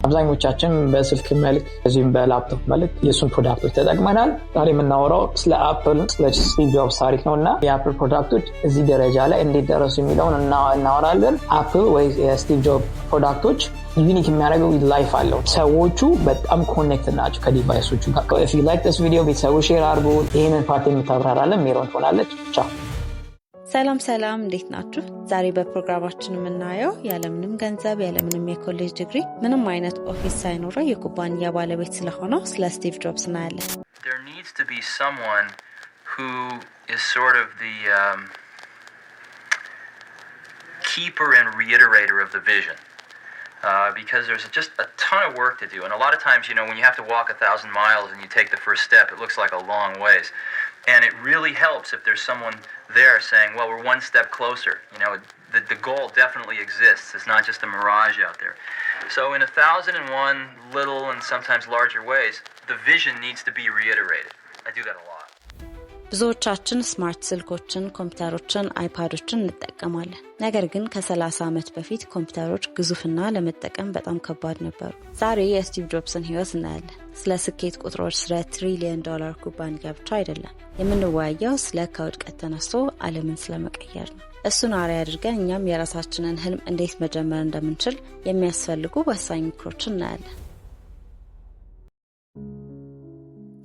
አብዛኞቻችን በስልክ መልክ እዚህም በላፕቶፕ መልክ የሱን ፕሮዳክቶች ተጠቅመናል። ዛሬ የምናወራው ስለ አፕል ስለ ስቲቭ ጆብስ ታሪክ ነውና የአፕል ፕሮዳክቶች እዚህ ደረጃ ላይ እንዴት ደረሱ የሚለውን እናወራለን። አፕል ወይ የስቲቭ ጆብስ ፕሮዳክቶች ዩኒክ የሚያደርገው ላይፍ አለው። ሰዎቹ በጣም ኮኔክት ናቸው ከዲቫይሶቹ ጋር። if you like this video ቤተሰቦች ሼር አድርጉ። ይሄንን ፓርት የምታብራራለን ሜሮን ትሆናለች። ቻው። ሰላም እንዴት ናችሁ? ዛሬ በፕሮግራማችን የምናየው ያለምንም ገንዘብ ያለምንም የኮሌጅ ዲግሪ ምንም አይነት ኦፊስ ሳይኖረው የኩባንያ ባለቤት ስለሆነው ስለ ስቲቭ ጆብስ እናያለን። There needs to be someone who is sort of the keeper and reiterator of the vision. Because there's just a ton of work to do. And a lot of times, when you have to walk 1,000 miles and you take the first step, it looks like a long ways. And it really helps if there's someone there saying, well, we're one step closer. The goal definitely exists. It's not just a mirage out there. So in 1,001 little and sometimes larger ways, the vision needs to be reiterated. I do that a lot. ብዙዎቻችን ስማርት ስልኮችን፣ ኮምፒውተሮችን፣ አይፓዶችን እንጠቀማለን። ነገር ግን ከ30 ዓመት በፊት ኮምፒውተሮች ግዙፍና ለመጠቀም በጣም ከባድ ነበሩ። ዛሬ የስቲቭ ጆብስን ህይወት እናያለን። ስለ ስኬት ቁጥሮች፣ ስለ $1 ትሪሊየን ኩባንያ ብቻ አይደለም የምንወያየው፣ ስለ ከውድቀት ተነስቶ ዓለምን ስለመቀየር ነው። እሱን አርአያ አድርገን እኛም የራሳችንን ህልም እንዴት መጀመር እንደምንችል የሚያስፈልጉ ወሳኝ ምክሮችን እናያለን።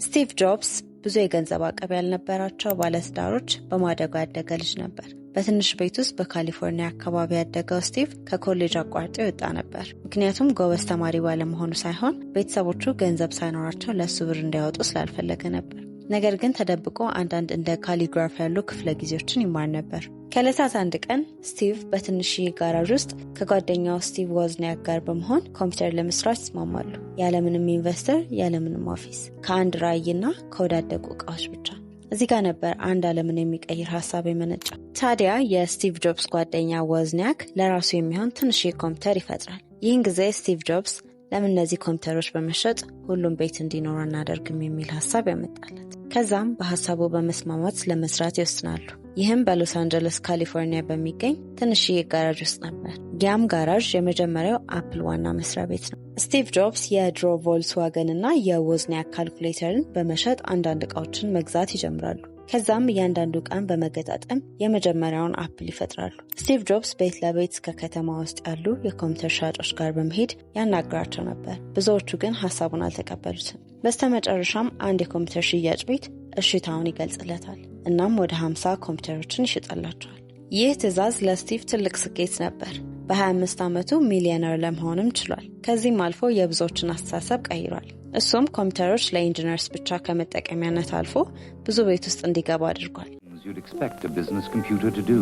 ስቲቭ ጆብስ ብዙ የገንዘብ አቅም ያልነበራቸው ባለትዳሮች በማደጎ ያደገ ልጅ ነበር። በትንሽ ቤት ውስጥ በካሊፎርኒያ አካባቢ ያደገው ስቲቭ ከኮሌጅ አቋርጦ ይወጣ ነበር። ምክንያቱም ጎበዝ ተማሪ ባለመሆኑ ሳይሆን ቤተሰቦቹ ገንዘብ ሳይኖራቸው ለሱ ብር እንዲያወጡ ስላልፈለገ ነበር። ነገር ግን ተደብቆ አንዳንድ እንደ ካሊግራፊ ያሉ ክፍለ ጊዜዎችን ይማር ነበር። ከዕለታት አንድ ቀን ስቲቭ በትንሽዬ ጋራዥ ውስጥ ከጓደኛው ስቲቭ ዎዝኒያክ ጋር በመሆን ኮምፒውተር ለመስራት ይስማማሉ። ያለምንም ኢንቨስተር፣ ያለምንም ኦፊስ፣ ከአንድ ራዕይና ከወዳደቁ እቃዎች ብቻ። እዚህ ጋር ነበር አንድ ዓለምን የሚቀይር ሀሳብ የመነጫ። ታዲያ የስቲቭ ጆብስ ጓደኛ ዎዝኒያክ ለራሱ የሚሆን ትንሽዬ ኮምፒውተር ይፈጥራል። ይህን ጊዜ ስቲቭ ጆብስ ለምን እነዚህ ኮምፒውተሮች በመሸጥ ሁሉም ቤት እንዲኖር እናደርግም የሚል ሀሳብ ያመጣለት። ከዛም በሀሳቡ በመስማማት ለመስራት ይወስናሉ። ይህም በሎስ አንጀለስ ካሊፎርኒያ በሚገኝ ትንሽዬ ጋራዥ ውስጥ ነበር። ያም ጋራዥ የመጀመሪያው አፕል ዋና መስሪያ ቤት ነው። ስቲቭ ጆብስ የድሮ ቮልክስዋገን እና የዎዝኒያክ ካልኩሌተርን በመሸጥ አንዳንድ እቃዎችን መግዛት ይጀምራሉ። ከዛም እያንዳንዱ ቀን በመገጣጠም የመጀመሪያውን አፕል ይፈጥራሉ። ስቲቭ ጆብስ ቤት ለቤት ከከተማ ውስጥ ያሉ የኮምፒውተር ሻጮች ጋር በመሄድ ያናግራቸው ነበር። ብዙዎቹ ግን ሀሳቡን አልተቀበሉትም። በስተመጨረሻም አንድ የኮምፒውተር ሽያጭ ቤት እሽታውን ይገልጽለታል። እናም ወደ 50 ኮምፒውተሮችን ይሸጣላቸዋል። ይህ ትዕዛዝ ለስቲቭ ትልቅ ስኬት ነበር። በ25 ዓመቱ ሚሊዮነር ለመሆንም ችሏል። ከዚህም አልፎ የብዙዎችን አስተሳሰብ ቀይሯል። እሱም ኮምፒውተሮች ለኢንጂነርስ ብቻ ከመጠቀሚያነት አልፎ ብዙ ቤት ውስጥ እንዲገባ አድርጓል። You'd expect a business computer to do.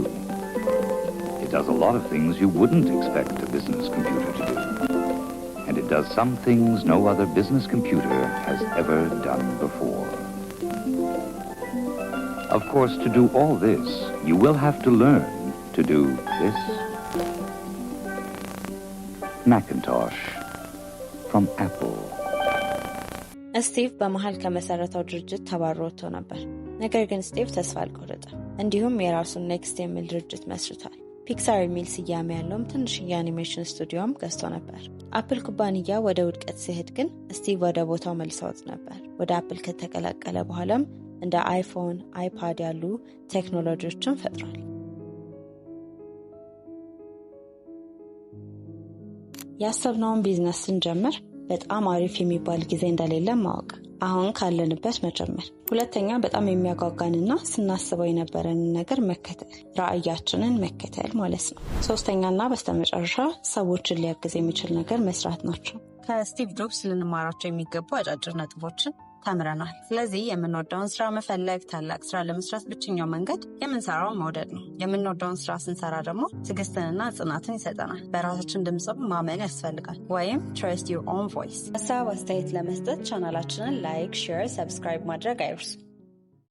It does a lot of things you wouldn't expect a business computer to do. And it does some things no other business computer has ever done before. Of course, to do all this, you will have to learn to do this. Macintosh from Apple. ስቲቭ በመሃል ከመሰረተው ድርጅት ተባሮ ወጥቶ ነበር። ነገር ግን ስቲቭ ተስፋ አልቆረጠም። እንዲሁም የራሱን ኔክስት የሚል ድርጅት መስርቷል። ፒክሳር የሚል ስያሜ ያለውም ትንሽ የአኒሜሽን ስቱዲዮም ገዝቶ ነበር። አፕል ኩባንያ ወደ ውድቀት ሲሄድ ግን ስቲቭ ወደ ቦታው መልሰውት ነበር። ወደ አፕል ከተቀላቀለ በኋላም እንደ አይፎን፣ አይፓድ ያሉ ቴክኖሎጂዎችን ፈጥሯል። ያሰብነውን ቢዝነስ ስንጀምር በጣም አሪፍ የሚባል ጊዜ እንደሌለ ማወቅ፣ አሁን ካለንበት መጀመር። ሁለተኛ በጣም የሚያጓጓንና ስናስበው የነበረንን ነገር መከተል፣ ራዕያችንን መከተል ማለት ነው። ሶስተኛና በስተመጨረሻ ሰዎችን ሊያግዝ የሚችል ነገር መስራት ናቸው። ከስቲቭ ጆብስ ልንማራቸው የሚገቡ አጫጭር ነጥቦችን ተምረናል። ስለዚህ የምንወደውን ስራ መፈለግ ታላቅ ስራ ለመስራት ብቸኛው መንገድ የምንሰራው መውደድ ነው። የምንወደውን ስራ ስንሰራ ደግሞ ትዕግስትንና ጽናትን ይሰጠናል። በራሳችን ድምጽ ማመን ያስፈልጋል፣ ወይም trust your own voice። ሀሳብ አስተያየት ለመስጠት ቻናላችንን ላይክ፣ ሼር፣ ሰብስክራይብ ማድረግ አይርሱ።